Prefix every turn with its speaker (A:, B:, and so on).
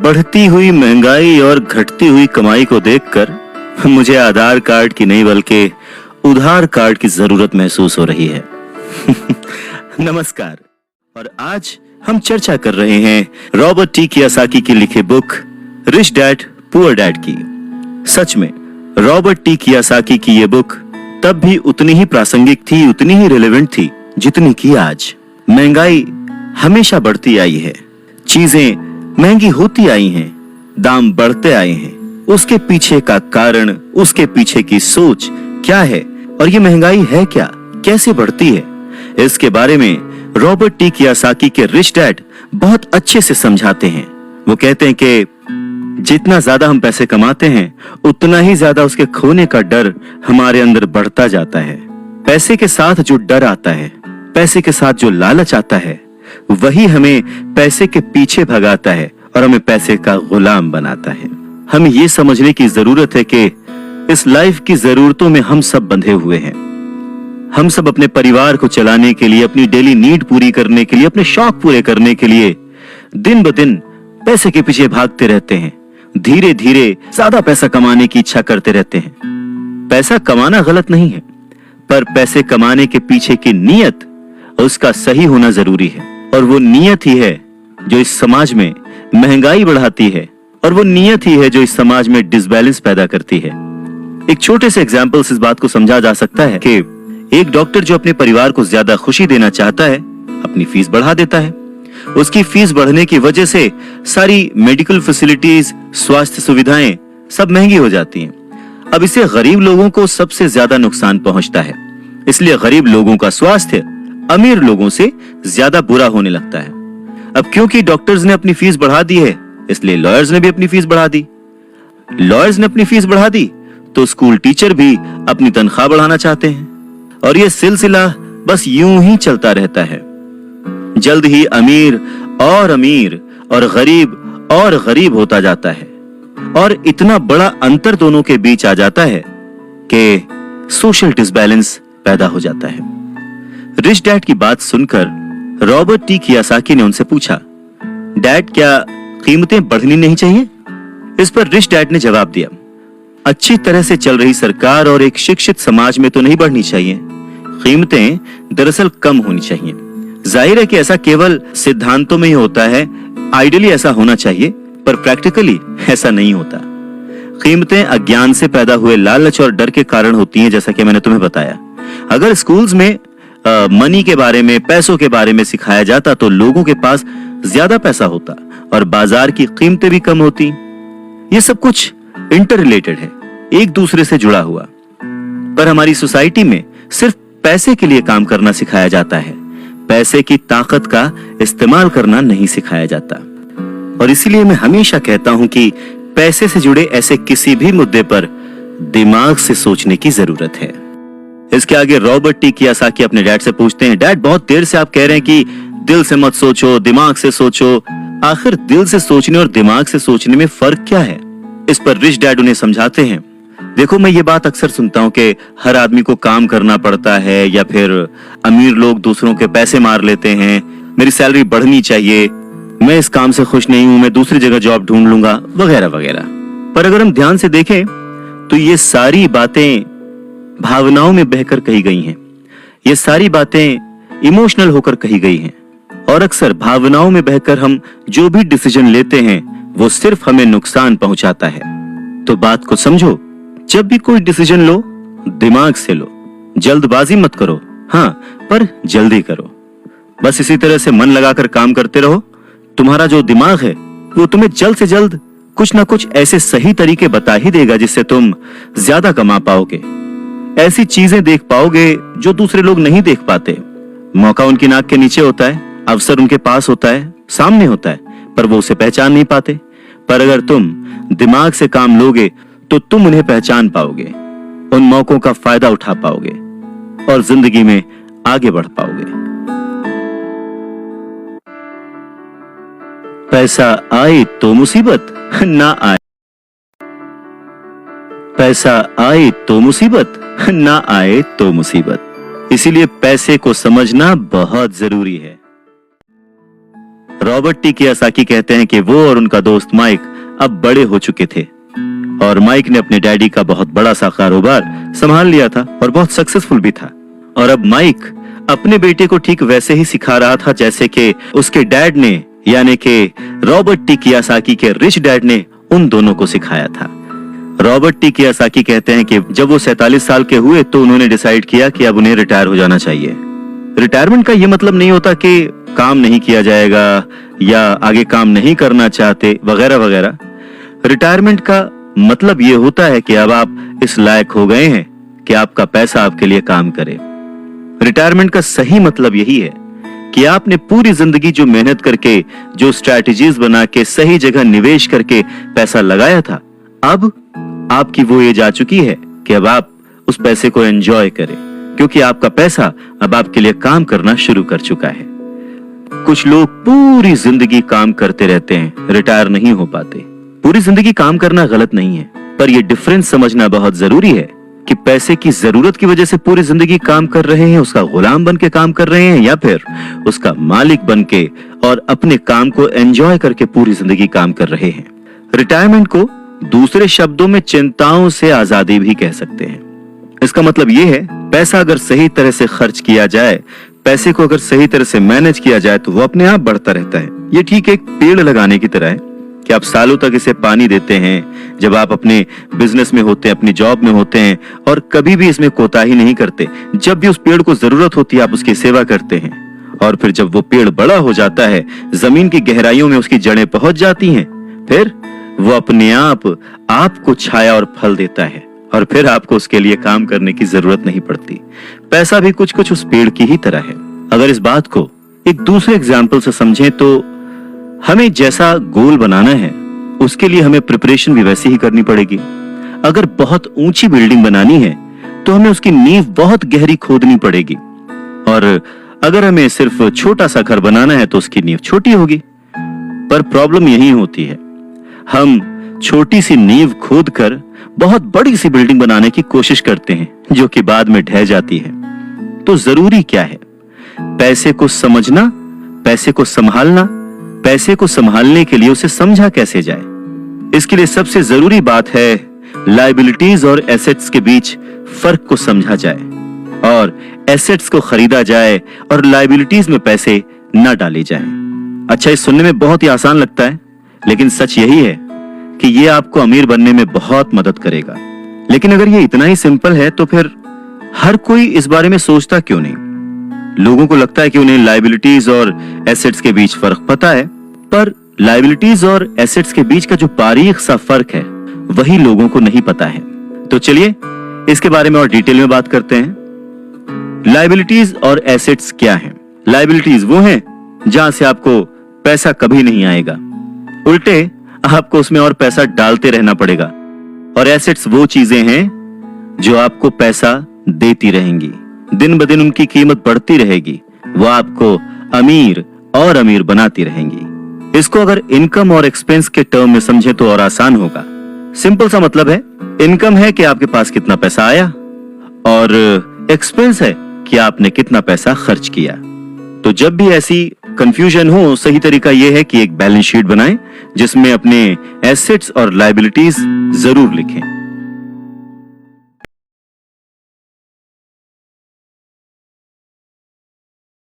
A: बढ़ती हुई महंगाई और घटती हुई कमाई को देखकर मुझे आधार कार्ड की नहीं बल्कि उधार कार्ड की जरूरत महसूस हो रही है। नमस्कार, और आज हम चर्चा कर रहे हैं रॉबर्ट टी कियोसाकी की लिखी book rich dad poor dad की। सच में रॉबर्ट टी कियोसाकी की ये बुक तब भी उतनी ही प्रासंगिक थी, उतनी ही रिलेवेंट थी जितनी की आज। महंगाई हमेशा बढ़ती आई है, चीजें महंगी होती आई हैं, दाम बढ़ते आए हैं। उसके पीछे का कारण, उसके पीछे की सोच क्या है और ये महंगाई है क्या, कैसे बढ़ती है, इसके बारे में रॉबर्ट टी कियोसाकी के रिच डैड बहुत अच्छे से समझाते हैं। वो कहते हैं कि जितना ज्यादा हम पैसे कमाते हैं उतना ही ज्यादा उसके खोने का डर हमारे अंदर बढ़ता जाता है। पैसे के साथ जो डर आता है, पैसे के साथ जो लालच आता है, वही हमें पैसे के पीछे भगाता है और हमें पैसे का गुलाम बनाता है। हमें ये समझने की जरूरत है कि इस लाइफ की जरूरतों में हम सब बंधे हुए हैं। हम सब अपने परिवार को चलाने के लिए, अपनी डेली नीड पूरी करने के लिए, अपने शौक पूरे करने के लिए दिन ब दिन पैसे के पीछे भागते रहते हैं। धीरे धीरे ज्यादा पैसा कमाने की इच्छा करते रहते हैं। पैसा कमाना गलत नहीं है, पर पैसे कमाने के पीछे की नीयत, उसका सही होना जरूरी है। और वो नीयत ही है जो इस समाज में महंगाई बढ़ाती है, और वो नीयत ही है जो इस समाज में डिसबैलेंस पैदा करती है। एक छोटे से एग्जाम्पल से इस बात को समझा जा सकता है कि एक डॉक्टर जो अपने परिवार को ज्यादा खुशी देना चाहता है, अपनी फीस बढ़ा देता है। उसकी फीस बढ़ने की वजह से सारी मेडिकल फैसिलिटीज, स्वास्थ्य सुविधाएं सब महंगी हो जाती हैं। अब इससे गरीब लोगों को सबसे ज्यादा नुकसान पहुंचता है। इसलिए गरीब लोगों का स्वास्थ्य अमीर लोगों से ज्यादा बुरा होने लगता है। अब क्योंकि डॉक्टर्स ने अपनी फीस बढ़ा दी है, इसलिए लॉयर्स ने भी अपनी फीस बढ़ा दी। लॉयर्स ने अपनी फीस बढ़ा दी तो स्कूल टीचर भी अपनी तनख्वाह बढ़ाना चाहते हैं, और यह सिलसिला बस यूं ही चलता रहता है। जल्द ही अमीर और गरीब होता जाता है, और इतना बड़ा अंतर दोनों के बीच आ जाता है कि सोशल डिसबैलेंस पैदा हो जाता है। रिच डैड की बात सुनकर रॉबर्ट टी कियोसाकी ने उनसे पूछा, डैड, क्या कीमतें बढ़नी नहीं चाहिए? इस पर रिच डैड ने जवाब दिया, अच्छी तरह से चल रही सरकार और एक शिक्षित समाज में तो नहीं बढ़नी चाहिए। कीमतें दरअसल कम होनी चाहिए। जाहिर है कि ऐसा केवल सिद्धांतों में ही होता है, आइडियली ऐसा होना चाहिए, पर प्रैक्टिकली ऐसा नहीं होता। कीमतें अज्ञान से पैदा हुए लालच और डर के कारण होती हैं, जैसा कि मैंने तुम्हें बताया। अगर स्कूल्स में मनी के बारे में, पैसों के बारे में सिखाया जाता तो लोगों के पास ज्यादा पैसा होता और बाजार की कीमतें भी कम होती। ये सब कुछ इंटर रिलेटेड है, एक दूसरे से जुड़ा हुआ। पर हमारी सोसाइटी में सिर्फ पैसे के लिए काम करना सिखाया जाता है, पैसे की ताकत का इस्तेमाल करना नहीं सिखाया जाता। और इसीलिए मैं हमेशा कहता हूं कि पैसे से जुड़े ऐसे किसी भी मुद्दे पर दिमाग से सोचने की जरूरत है। इसके आगे रॉबर्ट टी कियोसाकी अपने डैड से पूछते हैं, डैड, बहुत देर से आप कह रहे हैं कि दिल से मत सोचो, दिमाग से सोचो। आखिर दिल से सोचने और दिमाग से सोचने में फर्क क्या है? इस पर रिच डैड उन्हें समझाते हैं, देखो, मैं ये बात अक्सर सुनता हूँ कि हर आदमी को काम करना पड़ता है, या फिर अमीर लोग दूसरों के पैसे मार लेते हैं, मेरी सैलरी बढ़नी चाहिए, मैं इस काम से खुश नहीं हूं, मैं दूसरी जगह जॉब ढूंढ लूंगा, वगैरह वगैरह। पर अगर हम ध्यान से देखें तो ये सारी बातें भावनाओं में बहकर कही गई हैं। ये सारी बातें इमोशनल होकर कही गई हैं, और अक्सर भावनाओं में बहकर हम जो भी डिसीजन लेते हैं वो सिर्फ हमें नुकसान पहुंचाता है। तो बात को समझो, जब भी कोई डिसीजन लो, दिमाग से लो, जल्दबाजी मत करो, हाँ, पर जल्दी करो। बस इसी तरह से मन लगाकर काम करते रहो। तुम्हारा जो दिमाग है वो तुम्हें जल्द से जल्द कुछ ना कुछ ऐसे सही तरीके बता ही देगा जिससे तुम ज्यादा कमा पाओगे, ऐसी चीजें देख पाओगे जो दूसरे लोग नहीं देख पाते। मौका उनकी नाक के नीचे होता है, अवसर उनके पास होता है, सामने होता है, पर वो उसे पहचान नहीं पाते। पर अगर तुम दिमाग से काम लोगे तो तुम उन्हें पहचान पाओगे, उन मौकों का फायदा उठा पाओगे और जिंदगी में आगे बढ़ पाओगे। पैसा आए तो मुसीबत ना आए, पैसा आए तो मुसीबत, ना आए तो मुसीबत। इसीलिए पैसे को समझना बहुत जरूरी है। रॉबर्ट टी कियोसाकी कहते हैं कि वो और उनका दोस्त माइक अब बड़े हो चुके थे और माइक ने अपने डैडी का बहुत बड़ा सा कारोबार संभाल लिया था और बहुत सक्सेसफुल भी था। और अब माइक अपने बेटे को ठीक वैसे ही सिखा रहा था जैसे कि उसके डैड ने, यानी कि रॉबर्ट टी कियोसाकी के रिच डैड ने उन दोनों को सिखाया था। रॉबर्ट टी कियोसाकी कहते हैं कि जब वो 47 साल के हुए तो उन्होंने डिसाइड किया कि अब उन्हें रिटायर हो जाना चाहिए। रिटायरमेंट का ये मतलब नहीं होता कि काम नहीं किया जाएगा या आगे काम नहीं करना चाहते वगैरह वगैरह। रिटायरमेंट का मतलब ये होता है कि अब आप इस लायक हो गए हैं कि आपका पैसा आपके लिए काम करे। रिटायरमेंट का सही मतलब यही है कि आपने पूरी जिंदगी जो मेहनत करके, जो स्ट्रैटेजीज बना के, सही जगह निवेश करके पैसा लगाया था, अब आपकी वो एज आ चुकी है कि अब आप उस पैसे को एंजॉय करें, क्योंकि आपका पैसा अब आपके लिए काम करना शुरू कर चुका है। कुछ लोग पूरी जिंदगी काम करते रहते हैं, रिटायर नहीं हो पाते। पूरी जिंदगी काम करना गलत नहीं है, पर यह डिफरेंस समझना बहुत जरूरी है कि पैसे की जरूरत की वजह से पूरी जिंदगी काम कर रहे हैं, उसका गुलाम बन के काम कर रहे हैं, या फिर उसका मालिक बन के और अपने काम को एंजॉय करके पूरी जिंदगी काम कर रहे हैं। रिटायरमेंट को दूसरे शब्दों में चिंताओं से आजादी भी कह सकते हैं। इसका मतलब यह है, पैसा अगर सही तरह से खर्च किया जाए, पैसे को अगर सही तरह से मैनेज किया जाए तो वो अपने आप बढ़ता रहता है। ये ठीक एक पेड़ लगाने की तरह है कि आप सालों तक इसे पानी देते हैं। जब आप अपने बिजनेस में होते हैं, अपनी जॉब में होते हैं और कभी भी इसमें कोताही नहीं करते, जब भी उस पेड़ को जरूरत होती है आप उसकी सेवा करते हैं, और फिर जब वो पेड़ बड़ा हो जाता है, जमीन की गहराइयों में उसकी जड़ें पहुंच जाती हैं, फिर वो अपने आप आपको छाया और फल देता है और फिर आपको उसके लिए काम करने की जरूरत नहीं पड़ती। पैसा भी कुछ कुछ उस पेड़ की ही तरह है। अगर इस बात को एक दूसरे एग्जाम्पल से समझें तो हमें जैसा गोल बनाना है उसके लिए हमें प्रिपरेशन भी वैसी ही करनी पड़ेगी। अगर बहुत ऊंची बिल्डिंग बनानी है तो हमें उसकी नींव बहुत गहरी खोदनी पड़ेगी, और अगर हमें सिर्फ छोटा सा घर बनाना है तो उसकी नींव छोटी होगी। पर प्रॉब्लम यही होती है, हम छोटी सी नींव खोदकर बहुत बड़ी सी बिल्डिंग बनाने की कोशिश करते हैं जो कि बाद में ढह जाती है। तो जरूरी क्या है? पैसे को समझना, पैसे को संभालना, पैसे को संभालने के लिए उसे समझा कैसे जाए। इसके लिए सबसे जरूरी बात है लायबिलिटीज और एसेट्स के बीच फर्क को समझा जाए, और एसेट्स को खरीदा जाए और लायबिलिटीज में पैसे न डाले जाएं। अच्छा, ये सुनने में बहुत ही आसान लगता है, लेकिन सच यही है कि ये आपको अमीर बनने में बहुत मदद करेगा। लेकिन अगर ये इतना ही सिंपल है तो फिर हर कोई इस बारे में सोचता क्यों नहीं? लोगों को लगता है कि उन्हें लायबिलिटीज और एसेट्स के बीच फर्क पता है, पर लायबिलिटीज और एसेट्स के बीच का जो बारीक सा फर्क है वही लोगों को नहीं पता है। तो चलिए इसके बारे में और डिटेल में बात करते हैं। लायबिलिटीज और एसेट्स क्या हैं? लायबिलिटीज वो हैं जहां से आपको पैसा कभी नहीं आएगा, उल्टे आपको उसमें और पैसा डालते रहना पड़ेगा, और एसेट्स वो चीजें हैं जो आपको पैसा देती रहेंगी, दिन ब दिन उनकी कीमत बढ़ती रहेगी, वो आपको अमीर और अमीर बनाती रहेंगी। इसको अगर इनकम और एक्सपेंस के टर्म में समझे तो और आसान होगा। सिंपल सा मतलब है, इनकम है कि आपके पास कितना पैसा आया, और एक्सपेंस है कि आपने कितना पैसा खर्च किया। तो जब भी ऐसी कंफ्यूजन हो, सही तरीका यह है कि एक बैलेंस शीट बनाएं जिसमें अपने एसेट्स और लायबिलिटीज जरूर लिखें।